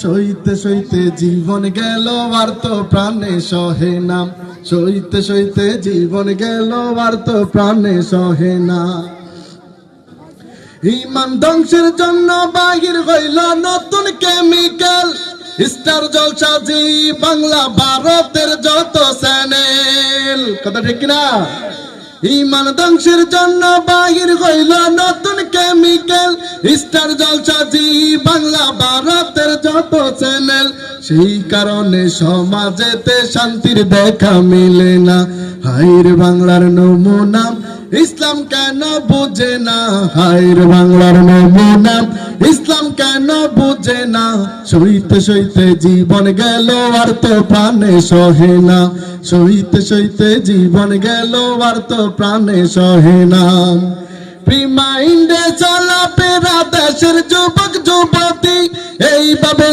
সইতে সইতে জীবন গেল আর তো প্রাণে সহে না, সইতে সইতে জীবন গেল আর তো প্রাণে সহে না। ইমান ধ্বংসের জন্য বাহির হইল নতুন কেমিক্যাল, স্টার জলসা জি বাংলা ভারতের যত চ্যানেল। কথা ঠিক কিনা? ইমান ধ্বংসের জন্য বাহির হইল নতুন কেমিক্যাল, স্টার জলসা জি বাংলা ভারতের যত চ্যানেল। সেই কারণে সমাজেতে শান্তির দেখা মিলে না। হাইর বাংলার নমুনা ইসলাম কেন বুঝে না, হাইর বাংলার নমুনা ইসলাম কেন বুঝে না। সইতে সইতে জীবন গেল আর তো প্রাণে সহে না, সইতে সইতে জীবন গেল আর তো প্রাণে সহে না। প্রিমাইন্ডে চলা পেরা দেশের যুবক যুবতী এইভাবে